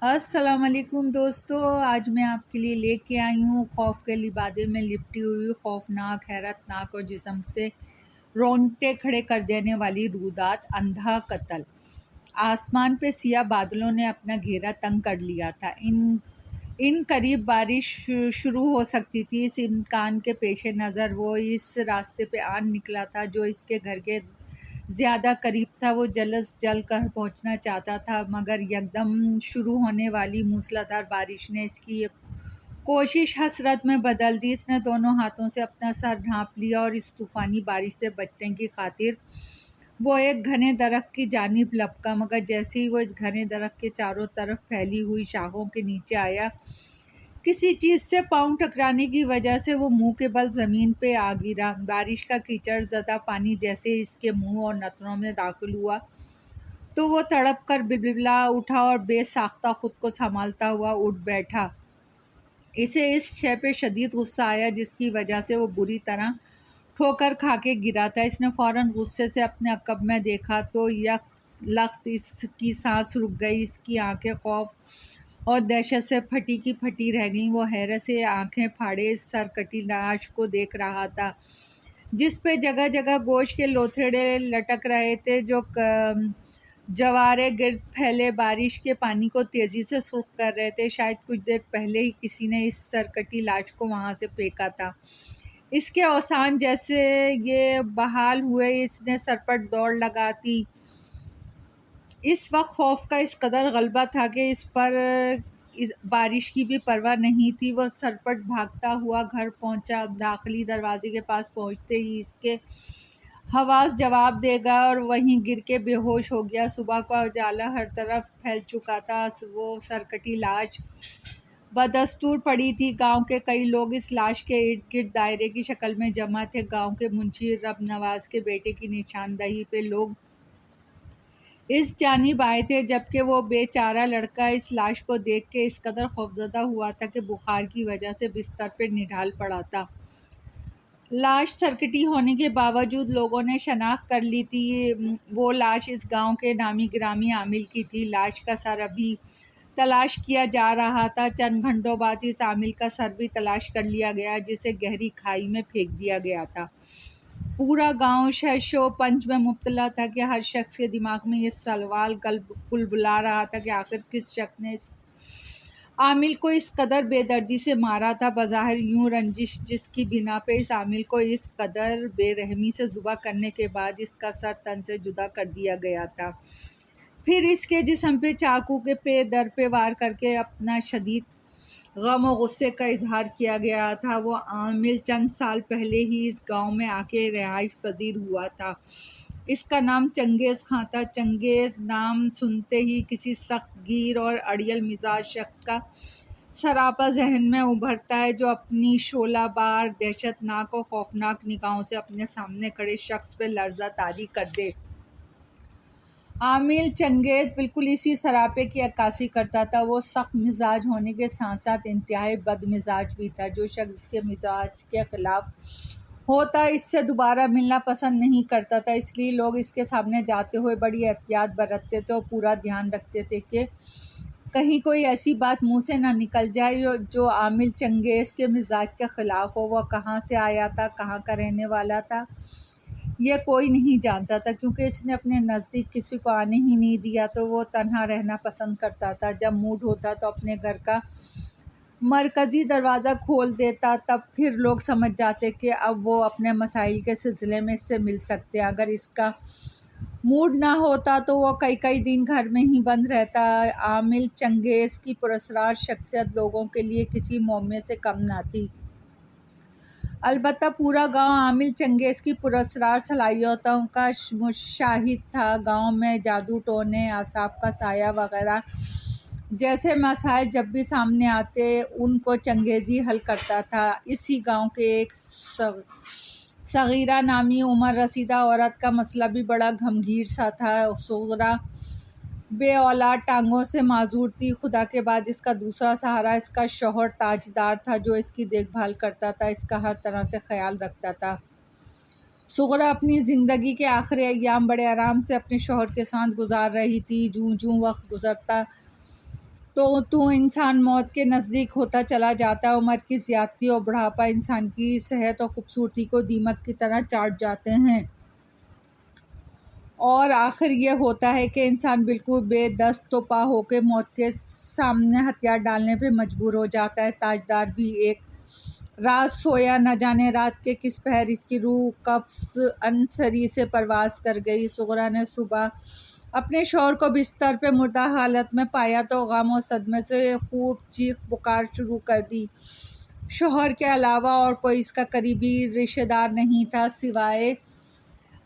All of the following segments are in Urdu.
السلام علیکم دوستو، آج میں آپ کے لیے لے کے آئی ہوں خوف کے لبادے میں لپٹی ہوئی خوفناک، حیرت ناک اور جسم سے رونگٹے کھڑے کر دینے والی رودات اندھا قتل۔ آسمان پہ سیاہ بادلوں نے اپنا گھیرا تنگ کر لیا تھا۔ ان قریب بارش شروع ہو سکتی تھی۔ اس امکان کے پیش نظر وہ اس راستے پہ آن نکلا تھا جو اس کے گھر کے زیادہ قریب تھا۔ وہ جل کر پہنچنا چاہتا تھا، مگر یکدم شروع ہونے والی موسلادھار بارش نے اس کی یہ کوشش حسرت میں بدل دی۔ اس نے دونوں ہاتھوں سے اپنا سر ڈھانپ لیا اور اس طوفانی بارش سے بچنے کی خاطر وہ ایک گھنے درخت کی جانب لپکا، مگر جیسے ہی وہ اس گھنے درخت کے چاروں طرف پھیلی ہوئی شاخوں کے نیچے آیا، کسی چیز سے پاؤں ٹکرانے کی وجہ سے وہ منہ کے بل زمین پہ آ گرا۔ بارش کا کیچڑ زدہ پانی جیسے اس کے منہ اور نتنوں میں داخل ہوا تو وہ تڑپ کر بلبلا اٹھا اور بے ساختہ خود کو سنبھالتا ہوا اٹھ بیٹھا۔ اسے اس شے پہ شدید غصہ آیا جس کی وجہ سے وہ بری طرح ٹھوکر کھا کے گرا تھا۔ اس نے فوراً غصے سے اپنے عقب میں دیکھا تو یک لخت اس کی سانس رک گئی۔ اس کی آنکھیں خوف اور دہشت سے پھٹی کی پھٹی رہ گئیں۔ وہ حیرت سے آنکھیں پھاڑے اس سرکٹی لاش کو دیکھ رہا تھا جس پہ جگہ جگہ گوشت کے لوتھڑے لٹک رہے تھے جو جوارے گرد پھیلے بارش کے پانی کو تیزی سے سرخ کر رہے تھے۔ شاید کچھ دیر پہلے ہی کسی نے اس سرکٹی لاش کو وہاں سے پھینکا تھا۔ اس کے اوسان جیسے یہ بحال ہوئے، اس نے سرپٹ دوڑ لگا دی۔ اس وقت خوف کا اس قدر غلبہ تھا کہ اس پر بارش کی بھی پرواہ نہیں تھی۔ وہ سرپٹ بھاگتا ہوا گھر پہنچا۔ داخلی دروازے کے پاس پہنچتے ہی اس کے حواس جواب دے گا اور وہیں گر کے بے ہوش ہو گیا۔ صبح کا اجالا ہر طرف پھیل چکا تھا۔ وہ سرکٹی لاش بدستور پڑی تھی۔ گاؤں کے کئی لوگ اس لاش کے ارد گرد دائرے کی شکل میں جمع تھے۔ گاؤں کے منشی رب نواز کے بیٹے کی نشاندہی پہ لوگ اس جانب آئے تھے، جبکہ وہ بے چارہ لڑکا اس لاش کو دیکھ کے اس قدر خوفزدہ ہوا تھا کہ بخار کی وجہ سے بستر پہ نڈھال پڑا تھا۔ لاش سرکٹی ہونے کے باوجود لوگوں نے شناخت کر لی تھی۔ وہ لاش اس گاؤں کے نامی گرامی عامل کی تھی۔ لاش کا سر ابھی تلاش کیا جا رہا تھا۔ چند گھنٹوں بعد اس عامل کا سر بھی تلاش کر لیا گیا جسے گہری کھائی میں پھینک دیا گیا تھا۔ پورا گاؤں شش و پنج میں مبتلا تھا کہ ہر شخص کے دماغ میں یہ سوال کلبلا رہا تھا کہ آخر کس شخص نے اس عامل کو اس قدر بے دردی سے مارا تھا۔ بظاہر یوں رنجش جس کی بنا پہ اس عامل کو اس قدر بے رحمی سے ذبح کرنے کے بعد اس کا سر تن سے جدا کر دیا گیا تھا، پھر اس کے جسم پہ چاقو کے پہ در پہ وار کر کے اپنا شدید غم و غصے کا اظہار کیا گیا تھا۔ وہ عامل چند سال پہلے ہی اس گاؤں میں آ کے رہائش پذیر ہوا تھا۔ اس کا نام چنگیز خاں تھا۔ چنگیز نام سنتے ہی کسی سخت گیر اور اڑیل مزاج شخص کا سراپا ذہن میں ابھرتا ہے جو اپنی شعلہ بار، دہشت ناک اور خوفناک نگاہوں سے اپنے سامنے کھڑے شخص پہ لرزہ طاری کر دے۔ عامل چنگیز بالکل اسی سراپے کی عکاسی کرتا تھا۔ وہ سخت مزاج ہونے کے ساتھ ساتھ انتہائی بد مزاج بھی تھا۔ جو شخص اس کے مزاج کے خلاف ہوتا اس سے دوبارہ ملنا پسند نہیں کرتا تھا، اس لیے لوگ اس کے سامنے جاتے ہوئے بڑی احتیاط برتتے تھے اور پورا دھیان رکھتے تھے کہ کہیں کوئی ایسی بات منہ سے نہ نکل جائے جو عامل چنگیز کے مزاج کے خلاف ہو۔ وہ کہاں سے آیا تھا، کہاں کا رہنے والا تھا، یہ کوئی نہیں جانتا تھا، کیونکہ اس نے اپنے نزدیک کسی کو آنے ہی نہیں دیا تو وہ تنہا رہنا پسند کرتا تھا۔ جب موڈ ہوتا تو اپنے گھر کا مرکزی دروازہ کھول دیتا، تب پھر لوگ سمجھ جاتے کہ اب وہ اپنے مسائل کے سلسلے میں اس سے مل سکتے ہیں۔ اگر اس کا موڈ نہ ہوتا تو وہ کئی دن گھر میں ہی بند رہتا۔ عامل چنگیز کی پراسرار شخصیت لوگوں کے لیے کسی معمے سے کم نہ تھی۔ البتہ پورا گاؤں عامل چنگیز کی پراسرار صلاحیتوں کا شاہد تھا۔ گاؤں میں جادو ٹونے، اعصاب کا سایہ وغیرہ جیسے مسائل جب بھی سامنے آتے ان کو چنگیز ہی حل کرتا تھا۔ اسی گاؤں کے ایک صغیرہ نامی عمر رسیدہ عورت کا مسئلہ بھی بڑا گھمگیر سا تھا۔ صغیرہ بے اولاد ٹانگوں سے معذور تھی۔ خدا کے بعد اس کا دوسرا سہارا اس کا شوہر تاجدار تھا جو اس کی دیکھ بھال کرتا تھا، اس کا ہر طرح سے خیال رکھتا تھا۔ صغیرہ اپنی زندگی کے آخری ایام بڑے آرام سے اپنے شوہر کے ساتھ گزار رہی تھی۔ جوں جوں وقت گزرتا تو انسان موت کے نزدیک ہوتا چلا جاتا ہے۔ عمر کی زیادتی اور بڑھاپا انسان کی صحت اور خوبصورتی کو دیمک کی طرح چاٹ جاتے ہیں، اور آخر یہ ہوتا ہے کہ انسان بالکل بے دست و پا ہو کے موت کے سامنے ہتھیار ڈالنے پہ مجبور ہو جاتا ہے۔ تاجدار بھی ایک رات سویا، نہ جانے رات کے کس پہر اس کی روح قبض عنصری سے پرواز کر گئی۔ صغریٰ نے صبح اپنے شوہر کو بستر پہ مردہ حالت میں پایا تو غم و صدمے سے خوب چیخ پکار شروع کر دی۔ شوہر کے علاوہ اور کوئی اس کا قریبی رشتہ دار نہیں تھا سوائے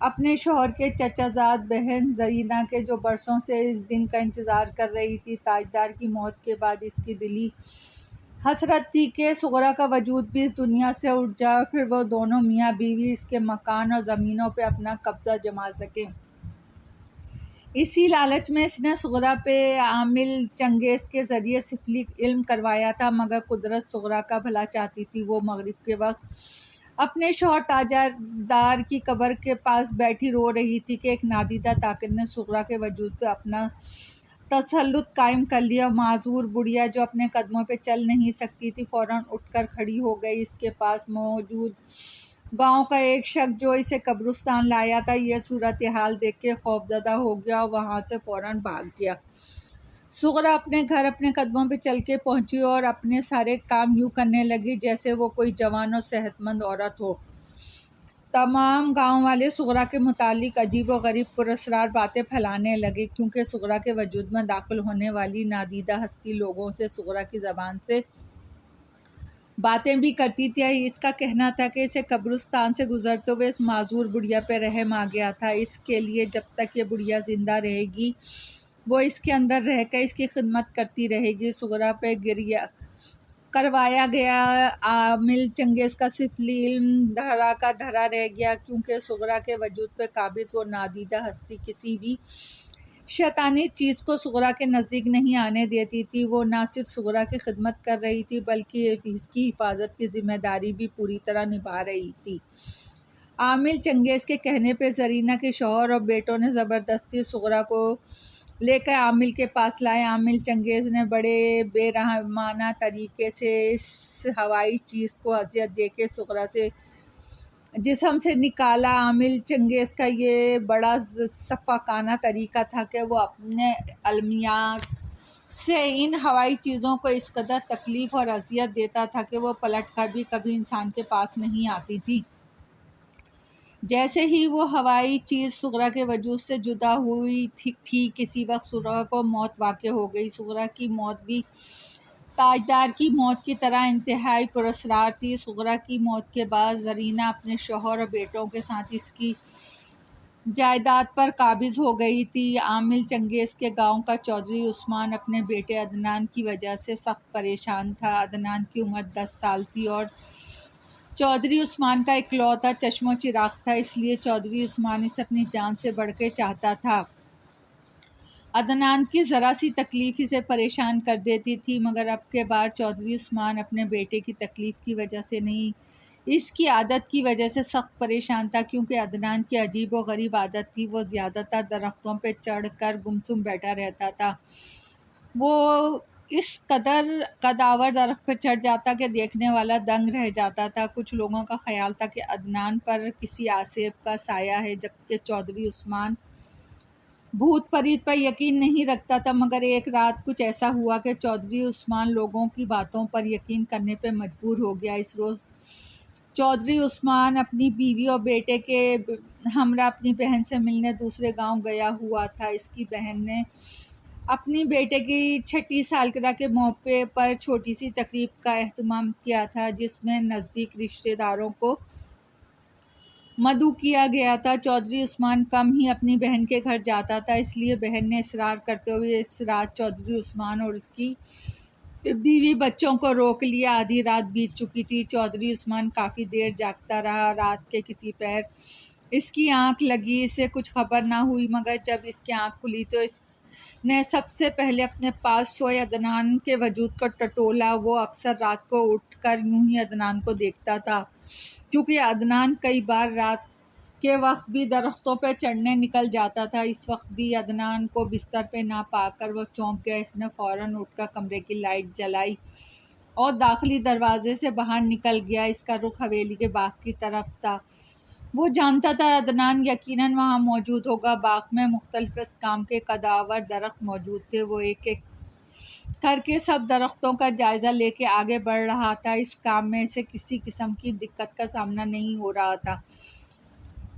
اپنے شوہر کے چچا زاد بہن زرینہ کے، جو برسوں سے اس دن کا انتظار کر رہی تھی۔ تاجدار کی موت کے بعد اس کی دلی حسرت تھی کہ صغریٰ کا وجود بھی اس دنیا سے اٹھ جائے اور پھر وہ دونوں میاں بیوی اس کے مکان اور زمینوں پہ اپنا قبضہ جما سکیں۔ اسی لالچ میں اس نے صغریٰ پہ عامل چنگیز کے ذریعے سفلی علم کروایا تھا، مگر قدرت صغریٰ کا بھلا چاہتی تھی۔ وہ مغرب کے وقت اپنے شوہر تاجدار کی قبر کے پاس بیٹھی رو رہی تھی کہ ایک نادیدہ طاقت نے صغریٰ کے وجود پہ اپنا تسلط قائم کر لیا۔ معذور بڑھیا جو اپنے قدموں پہ چل نہیں سکتی تھی فوراً اٹھ کر کھڑی ہو گئی۔ اس کے پاس موجود گاؤں کا ایک شخص جو اسے قبرستان لایا تھا یہ صورتحال دیکھ کے خوفزدہ ہو گیا اور وہاں سے فوراً بھاگ گیا۔ صغریٰ اپنے گھر اپنے قدموں پہ چل کے پہنچی اور اپنے سارے کام یوں کرنے لگی جیسے وہ کوئی جوان اور صحت مند عورت ہو۔ تمام گاؤں والے صغریٰ کے متعلق عجیب و غریب پراسرار باتیں پھیلانے لگے، کیونکہ صغریٰ کے وجود میں داخل ہونے والی نادیدہ ہستی لوگوں سے صغریٰ کی زبان سے باتیں بھی کرتی تھی۔ اس کا کہنا تھا کہ اسے قبرستان سے گزرتے ہوئے اس معذور بڑھیا پہ رحم آ گیا تھا، اس کے لیے جب تک یہ بڑھیا زندہ رہے گی وہ اس کے اندر رہ کر اس کی خدمت کرتی رہے گی۔ صغریٰ پہ کروایا گیا عامل چنگیز کا سفلی علم دھرا کا دھرا رہ گیا، کیونکہ صغریٰ کے وجود پہ قابض وہ نادیدہ ہستی کسی بھی شیطانی چیز کو صغریٰ کے نزدیک نہیں آنے دیتی تھی۔ وہ نہ صرف صغریٰ کی خدمت کر رہی تھی بلکہ اس کی حفاظت کی ذمہ داری بھی پوری طرح نبھا رہی تھی۔ عامل چنگیز کے کہنے پہ زرینہ کے شوہر اور بیٹوں نے زبردستی صغریٰ کو لے کر عامل کے پاس لائے۔ عامل چنگیز نے بڑے بے رحمانہ طریقے سے اس ہوائی چیز کو اذیت دے کے صغریٰ سے جسم سے نکالا۔ عامل چنگیز کا یہ بڑا سفاکانہ طریقہ تھا کہ وہ اپنے المیات سے ان ہوائی چیزوں کو اس قدر تکلیف اور اذیت دیتا تھا کہ وہ پلٹ کر بھی کبھی انسان کے پاس نہیں آتی تھی۔ جیسے ہی وہ ہوائی چیز صغریٰ کے وجود سے جدا ہوئی تھی کسی وقت صغریٰ کو موت واقع ہو گئی۔ صغریٰ کی موت بھی تاجدار کی موت کی طرح انتہائی پراسرار تھی۔ صغریٰ کی موت کے بعد زرینہ اپنے شوہر اور بیٹوں کے ساتھ اس کی جائیداد پر قابض ہو گئی تھی۔ عامل چنگیز کے گاؤں کا چودھری عثمان اپنے بیٹے عدنان کی وجہ سے سخت پریشان تھا۔ عدنان کی عمر 10 سال تھی اور چودھری عثمان کا اکلوتا چشم و چراغ تھا، اس لیے چودھری عثمان اسے اپنی جان سے بڑھ کے چاہتا تھا۔ عدنان کی ذرا سی تکلیف اسے پریشان کر دیتی تھی، مگر اب کے بار چودھری عثمان اپنے بیٹے کی تکلیف کی وجہ سے نہیں، اس کی عادت کی وجہ سے سخت پریشان تھا، کیونکہ عدنان کی عجیب و غریب عادت تھی، وہ زیادہ تر درختوں پہ چڑھ کر گمسم بیٹھا رہتا تھا۔ وہ اس قدر قدآور درخت پہ چڑھ جاتا کہ دیکھنے والا دنگ رہ جاتا تھا۔ کچھ لوگوں کا خیال تھا کہ عدنان پر کسی عاصب کا سایہ ہے، جبکہ چودھری عثمان بھوت پریت پر یقین نہیں رکھتا تھا، مگر ایک رات کچھ ایسا ہوا کہ چودھری عثمان لوگوں کی باتوں پر یقین کرنے پہ مجبور ہو گیا۔ اس روز چودھری عثمان اپنی بیوی اور بیٹے کے ہمراہ اپنی بہن سے ملنے دوسرے گاؤں گیا ہوا تھا۔ اس کی بہن نے اپنی بیٹے کی 6ٹی سالگرہ کے موقع پر چھوٹی سی تقریب کا اہتمام کیا تھا، جس میں نزدیک رشتہ داروں کو مدعو کیا گیا تھا۔ چودھری عثمان کم ہی اپنی بہن کے گھر جاتا تھا، اس لیے بہن نے اصرار کرتے ہوئے اس رات چودھری عثمان اور اس کی بیوی بچوں کو روک لیا۔ آدھی رات بیت چکی تھی، چودھری عثمان کافی دیر جاگتا رہا۔ رات کے کسی پہر اس کی آنکھ لگی، اسے کچھ خبر نہ ہوئی، مگر جب اس کی آنکھ کھلی تو اس نے سب سے پہلے اپنے پاس سوئے عدنان کے وجود کو ٹٹولا۔ وہ اکثر رات کو اٹھ کر یوں ہی عدنان کو دیکھتا تھا، کیونکہ عدنان کئی بار رات کے وقت بھی درختوں پہ چڑھنے نکل جاتا تھا۔ اس وقت بھی عدنان کو بستر پہ نہ پا کر وہ چونک گیا۔ اس نے فوراً اٹھ کر کمرے کی لائٹ جلائی اور داخلی دروازے سے باہر نکل گیا۔ اس کا رخ حویلی کے باغ کی طرف تھا۔ وہ جانتا تھا عدنان یقیناً وہاں موجود ہوگا۔ باغ میں مختلف اقسام کے قدآور درخت موجود تھے۔ وہ ایک ایک کر کے سب درختوں کا جائزہ لے کے آگے بڑھ رہا تھا۔ اس کام میں اسے کسی قسم کی دقت کا سامنا نہیں ہو رہا تھا،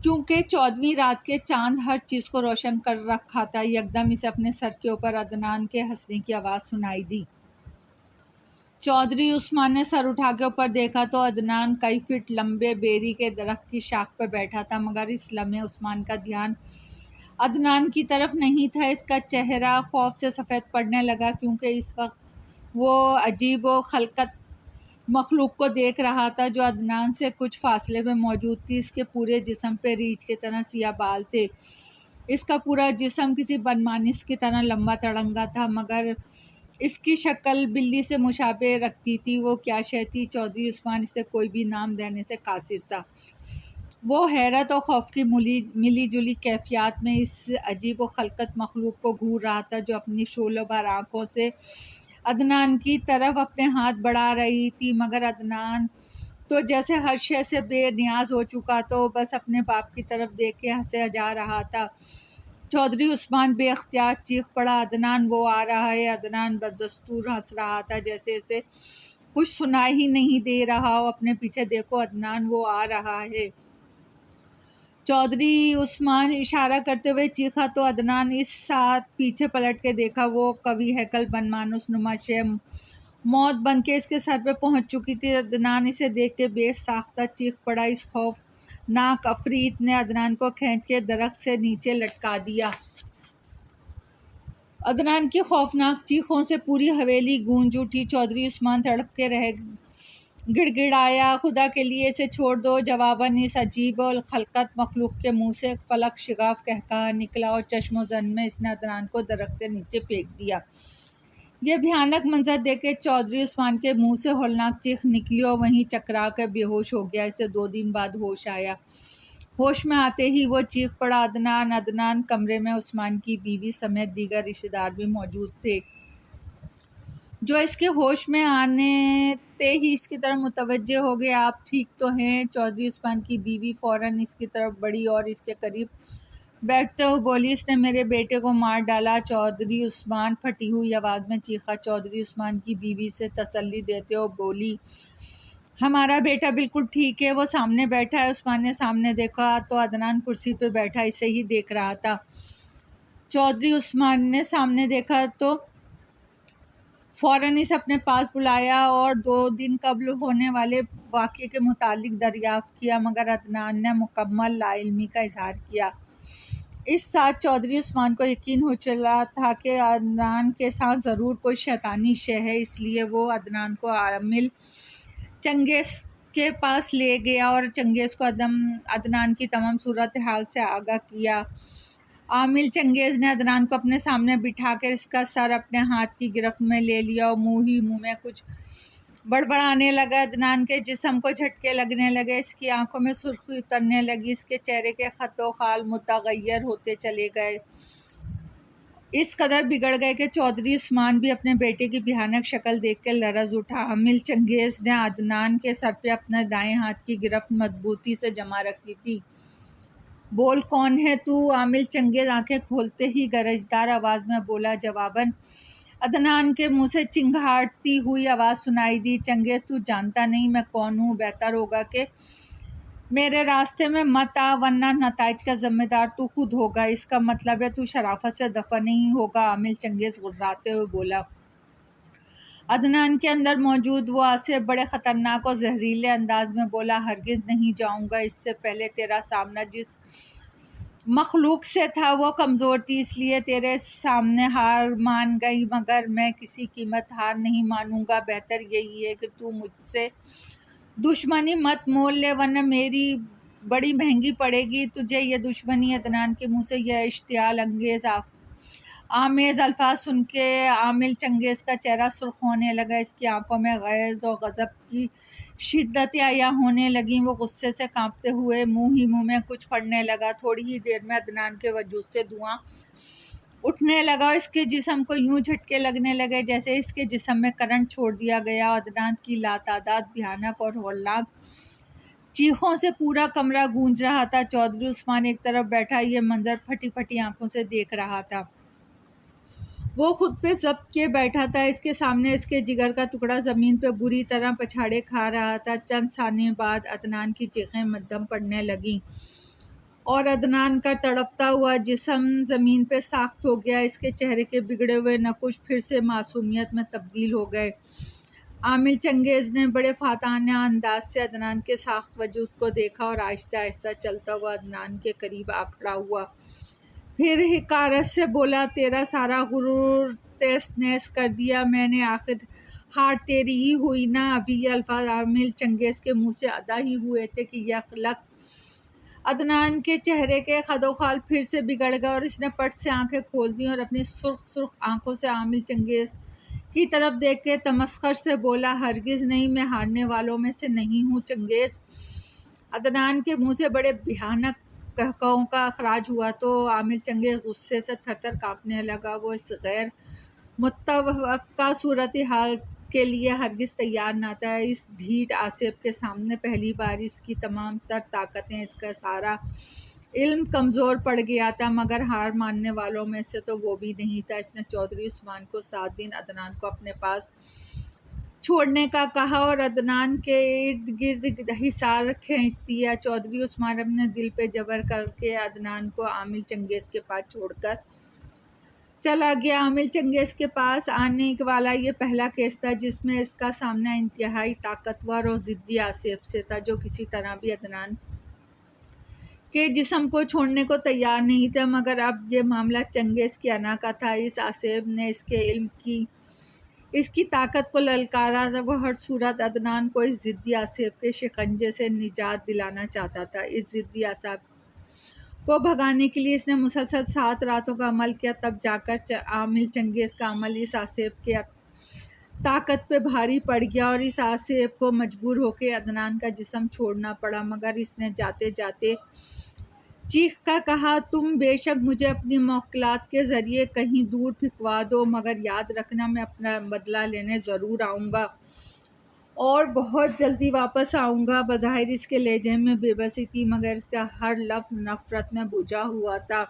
کیونکہ 14ویں رات کے چاند ہر چیز کو روشن کر رکھا تھا۔ یکدم اسے اپنے سر کے اوپر عدنان کے ہنسنے کی آواز سنائی دی۔ چودھری عثمان نے سر اٹھا کے اوپر دیکھا تو عدنان کئی فٹ لمبے بیری کے درخت کی شاخ پہ بیٹھا تھا، مگر اس لمحے عثمان کا دھیان عدنان کی طرف نہیں تھا۔ اس کا چہرہ خوف سے سفید پڑنے لگا، کیونکہ اس وقت وہ عجیب و خلقت مخلوق کو دیکھ رہا تھا جو عدنان سے کچھ فاصلے میں موجود تھی۔ اس کے پورے جسم پہ ریچھ کی طرح سیاہ بال تھے۔ اس کا پورا جسم کسی بدمانش کی طرح لمبا تڑنگا تھا، مگر اس کی شکل بلی سے مشابہ رکھتی تھی۔ وہ کیا شے تھی؟ چودھری عثمان اسے کوئی بھی نام دینے سے قاصر تھا۔ وہ حیرت اور خوف کی ملی جلی کیفیات میں اس عجیب و خلقت مخلوق کو گھور رہا تھا، جو اپنی شعلہ بھر آنکھوں سے عدنان کی طرف اپنے ہاتھ بڑھا رہی تھی، مگر عدنان تو جیسے ہر شے سے بے نیاز ہو چکا تو بس اپنے باپ کی طرف دیکھ کے ہنسا جا رہا تھا۔ چودھری عثمان بے اختیار چیخ پڑا، عدنان وہ آ رہا ہے! عدنان بدستور ہنس رہا تھا، جیسے اسے کچھ سنائی ہی نہیں دے رہا ہو۔ اپنے پیچھے دیکھو، عدنان وہ آ رہا ہے! چودھری عثمان اشارہ کرتے ہوئے چیخا تو عدنان اس ساتھ پیچھے پلٹ کے دیکھا۔ وہ قوی ہیکل بن مانوس نما شے موت بن کے اس کے سر پہ پہنچ چکی تھی۔ عدنان اسے دیکھ کے بے ساختہ چیخ پڑا۔ اس خوفناک عفریت نے عدنان کو کھینچ کے درخت سے نیچے لٹکا دیا۔ عدنان کی خوفناک چیخوں سے پوری حویلی گونج اٹھی۔ چودھری عثمان تڑپ کے رہ گڑ گڑایا، خدا کے لیے اسے چھوڑ دو! جواباً اس عجیب الخلقت مخلوق کے منہ سے ایک فلک شگاف قہقہہ نکلا اور چشم و زن میں اس نے عدنان کو درخت سے نیچے پھینک دیا۔ یہ بھیانک منظر دیکھ کے چودھری عثمان کے منہ سے ہولناک چیخ نکلی اور وہیں چکرا کر بے ہوش ہو گیا۔ اسے 2 دن بعد ہوش آیا۔ ہوش میں آتے ہی وہ چیخ پڑا، عدنان! عدنان! کمرے میں عثمان کی بیوی سمیت دیگر رشتہ دار بھی موجود تھے، جو اس کے ہوش میں آتے ہی اس کی طرف متوجہ ہو گئے۔ آپ ٹھیک تو ہیں؟ چودھری عثمان کی بیوی فوراً اس کی طرف بڑھی اور اس کے قریب بیٹھتے ہوئے بولی، اس نے میرے بیٹے کو مار ڈالا! چودھری عثمان پھٹی ہوئی آواز میں چیخا۔ چودھری عثمان کی بیوی سے تسلی دیتے ہوئے بولی، ہمارا بیٹا بالکل ٹھیک ہے، وہ سامنے بیٹھا ہے۔ عثمان نے سامنے دیکھا تو عدنان کرسی پہ بیٹھا اسے ہی دیکھ رہا تھا۔ چودھری عثمان نے سامنے دیکھا تو فوراً اسے اپنے پاس بلایا اور 2 دن قبل ہونے والے واقعے کے متعلق دریافت کیا، مگر عدنان نے مکمل لا علمی کا اظہار کیا۔ اس ساتھ چودھری عثمان کو یقین ہو چلا تھا کہ عدنان کے ساتھ ضرور کوئی شیطانی شے ہے۔ اس لیے وہ عدنان کو عامل چنگیز کے پاس لے گیا اور چنگیز کو عدنان کی تمام صورتحال سے آگاہ کیا۔ عامل چنگیز نے عدنان کو اپنے سامنے بٹھا کر اس کا سر اپنے ہاتھ کی گرفت میں لے لیا اور منہ ہی منہ میں کچھ بڑبڑانے لگا۔ عدنان کے جسم کو جھٹکے لگنے لگے، اس کی آنکھوں میں سرخی اترنے لگی، اس کے چہرے کے خط و خال متغیر ہوتے چلے گئے، اس قدر بگڑ گئے کہ چودھری عثمان بھی اپنے بیٹے کی بھیانک شکل دیکھ کے لرز اٹھا۔ عامل چنگیز نے عدنان کے سر پہ اپنے دائیں ہاتھ کی گرفت مضبوطی سے جمع رکھی تھی۔ بول، کون ہے تو؟ عامل چنگیز آنکھیں کھولتے ہی گرجدار آواز میں بولا۔ جواباً عدنان کے منہ سے چنگھاڑتی ہوئی آواز سنائی دی، چنگیز تو جانتا نہیں میں کون ہوں؟ بہتر ہوگا کہ میرے راستے میں مت آ، ورنہ نتائج کا ذمہ دار تو خود ہوگا۔ اس کا مطلب ہے تو شرافت سے دفع نہیں ہوگا؟ عامل چنگیز غراتے ہوئے بولا۔ عدنان کے اندر موجود وہ آصف بڑے خطرناک اور زہریلے انداز میں بولا، ہرگز نہیں جاؤں گا۔ اس سے پہلے تیرا سامنا جس مخلوق سے تھا وہ کمزور تھی، اس لیے تیرے سامنے ہار مان گئی، مگر میں کسی قیمت ہار نہیں مانوں گا۔ بہتر یہی ہے کہ تو مجھ سے دشمنی مت مول لے، ورنہ میری بڑی مہنگی پڑے گی تجھے یہ دشمنی۔ عدنان کے منہ سے یہ اشتعال انگیز آمیز الفاظ سن کے عامل چنگیز کا چہرہ سرخ ہونے لگا، اس کی آنکھوں میں غیظ و غضب کی شدتیں عیاں ہونے لگیں، وہ غصے سے کانپتے ہوئے منہ میں کچھ پڑنے لگا۔ تھوڑی ہی دیر میں عدنان کے وجود سے دھواں اٹھنے لگا اور اس کے جسم کو یوں جھٹکے لگنے لگے جیسے اس کے جسم میں کرنٹ چھوڑ دیا گیا۔ عدنان کی لاتعداد بھیانک اور ہولناک چیخوں سے پورا کمرہ گونج رہا تھا۔ چودھری عثمان ایک طرف بیٹھا یہ منظر پھٹی پھٹی آنکھوں سے دیکھ رہا تھا۔ وہ خود پہ ضبط کیے بیٹھا تھا، اس کے سامنے اس کے جگر کا ٹکڑا زمین پہ بری طرح پچھاڑے کھا رہا تھا۔ چند ثانیے بعد عدنان کی چیخیں مدھم پڑنے لگیں اور عدنان کا تڑپتا ہوا جسم زمین پہ ساخت ہو گیا، اس کے چہرے کے بگڑے ہوئے نقوش پھر سے معصومیت میں تبدیل ہو گئے۔ عامل چنگیز نے بڑے فاتحانہ انداز سے عدنان کے ساخت وجود کو دیکھا اور آہستہ آہستہ چلتا ہوا عدنان کے قریب آ کھڑا ہوا، پھر حقارت سے بولا، تیرا سارا غرور تہس نہس کر دیا میں نے، آخر ہار تیری ہی ہوئی نا۔ ابھی یہ الفاظ عامل چنگیز کے منہ سے ادا ہی ہوئے تھے کہ یک لک عدنان کے چہرے کے خد و خال پھر سے بگڑ گئے اور اس نے پٹ سے آنکھیں کھول دیں اور اپنی سرخ سرخ آنکھوں سے عامل چنگیز کی طرف دیکھ کے تمسخر سے بولا، ہرگز نہیں، میں ہارنے والوں میں سے نہیں ہوں چنگیز۔ عدنان کے منہ سے بڑے بھیانک قہقہوں کا اخراج ہوا تو عامل چنگیز غصے سے تھر تھر کانپنے لگا۔ وہ اس غیر متوقع صورتحال کے لیے ہرگز تیار نہ تھا۔ اس ڈھیٹ آصف کے سامنے پہلی بار اس کی تمام تر طاقتیں، اس کا سارا علم کمزور پڑ گیا تھا، مگر ہار ماننے والوں میں سے تو وہ بھی نہیں تھا۔ اس نے چودھری عثمان کو 7 دن عدنان کو اپنے پاس چھوڑنے کا کہا اور عدنان کے ارد گرد حصار کھینچ دیا۔ چودھری عثمان اپنے دل پہ جبر کر کے عدنان کو عامل چنگیز کے پاس چھوڑ کر چلا گیا۔ عامل چنگیز کے پاس آنے والا یہ پہلا کیس تھا جس میں اس کا سامنا انتہائی طاقتور اور ضدی آصف سے تھا، جو کسی طرح بھی عدنان کے جسم کو چھوڑنے کو تیار نہیں تھا، مگر اب یہ معاملہ چنگیز کی انا کا تھا۔ اس آصف نے اس کے علم کی، اس کی طاقت کو للکارا تھا۔ وہ ہر صورت عدنان کو اس ضدی آصف کے شکنجے سے نجات دلانا چاہتا تھا۔ اس ضدی آصف کو بھگانے کے لیے اس نے مسلسل 7 راتوں کا عمل کیا، تب جا کر عامل چنگیز کا عمل اس آصف کے طاقت پہ بھاری پڑ گیا اور اس آصف کو مجبور ہو کے عدنان کا جسم چھوڑنا پڑا، مگر اس نے جاتے جاتے چیخ کر کہا، تم بے شک مجھے اپنی موکلات کے ذریعے کہیں دور پھینکوا دو، مگر یاد رکھنا میں اپنا بدلہ لینے ضرور آؤں گا اور بہت جلدی واپس آؤں گا۔ بظاہر اس کے لہجے میں بے بسی تھی، مگر اس کا ہر لفظ نفرت میں بجھا ہوا تھا۔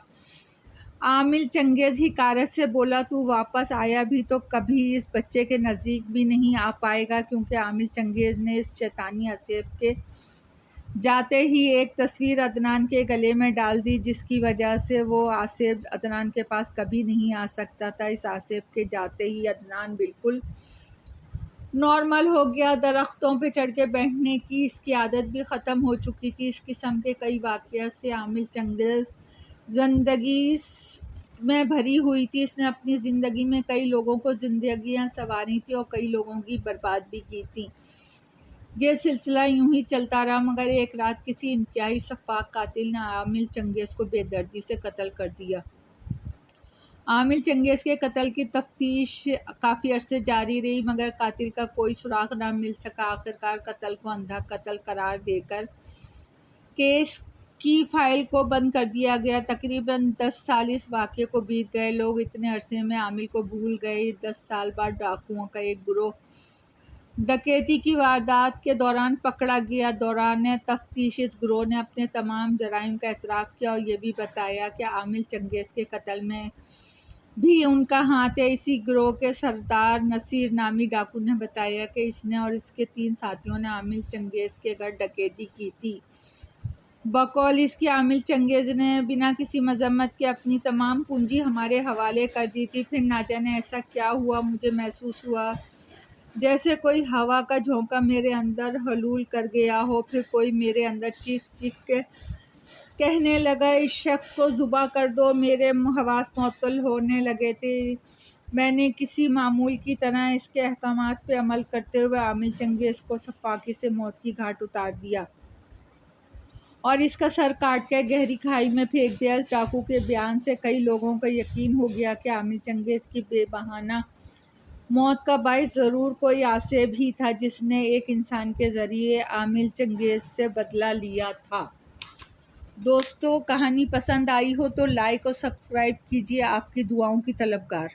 عامل چنگیز حقارت سے بولا، تو واپس آیا بھی تو کبھی اس بچے کے نزدیک بھی نہیں آ پائے گا، کیونکہ عامل چنگیز نے اس شیطانی آصف کے جاتے ہی ایک تصویر عدنان کے گلے میں ڈال دی، جس کی وجہ سے وہ آصف عدنان کے پاس کبھی نہیں آ سکتا تھا۔ اس آصف کے جاتے ہی عدنان بالکل نارمل ہو گیا، درختوں پہ چڑھ کے بیٹھنے کی اس کی عادت بھی ختم ہو چکی تھی۔ اس قسم کے کئی واقعات سے عامل چنگیز زندگی میں بھری ہوئی تھی۔ اس نے اپنی زندگی میں کئی لوگوں کو زندگیاں سنواری تھی اور کئی لوگوں کی برباد بھی کی تھی۔ یہ سلسلہ یوں ہی چلتا رہا، مگر ایک رات کسی انتہائی سفاک قاتل نے عامل چنگیز کو بے دردی سے قتل کر دیا۔ عامل چنگیز کے قتل کی تفتیش کافی عرصے جاری رہی، مگر قاتل کا کوئی سراغ نہ مل سکا۔ آخرکار قتل کو اندھا قتل قرار دے کر کیس کی فائل کو بند کر دیا گیا۔ تقریباً 10 سال اس واقعے کو بیت گئے۔ لوگ اتنے عرصے میں عامل کو بھول گئے۔ 10 سال بعد ڈاکوؤں کا ایک گروہ ڈکیتی کی واردات کے دوران پکڑا گیا۔ دوران تفتیش اس گروہ نے اپنے تمام جرائم کا اعتراف کیا اور یہ بھی بتایا کہ عامل چنگیز کے قتل میں بھی ان کا ہاتھ ہے۔ اسی گروہ کے سردار نصیر نامی ڈاکو نے بتایا کہ اس نے اور اس کے 3 ساتھیوں نے عامل چنگیز کے گھر ڈکیتی کی تھی۔ بقول اس کی عامل چنگیز نے بنا کسی مذمت کے اپنی تمام پونجی ہمارے حوالے کر دی تھی۔ پھر نہ جانے ایسا کیا ہوا، مجھے محسوس ہوا جیسے کوئی ہوا کا جھونکا میرے اندر حلول کر گیا ہو، پھر کوئی میرے اندر چیخ چیخ کے کہنے لگا، اس شخص کو ذبح کر دو۔ میرے حواس معطل ہونے لگے تھے۔ میں نے کسی معمول کی طرح اس کے احکامات پہ عمل کرتے ہوئے عامل چنگیز کو فاقی سے موت کی گھاٹ اتار دیا اور اس کا سر کاٹ کے گہری کھائی میں پھینک دیا۔ اس ڈاکو کے بیان سے کئی لوگوں کا یقین ہو گیا کہ عامر چنگیز کی بے بہانہ موت کا باعث ضرور کوئی عاصب ہی تھا جس نے ایک انسان کے ذریعے عامر چنگیز سے بدلہ لیا تھا۔ دوستو، کہانی پسند آئی ہو تو لائک اور سبسکرائب کیجیے۔ آپ کی دعاؤں کی طلبگار۔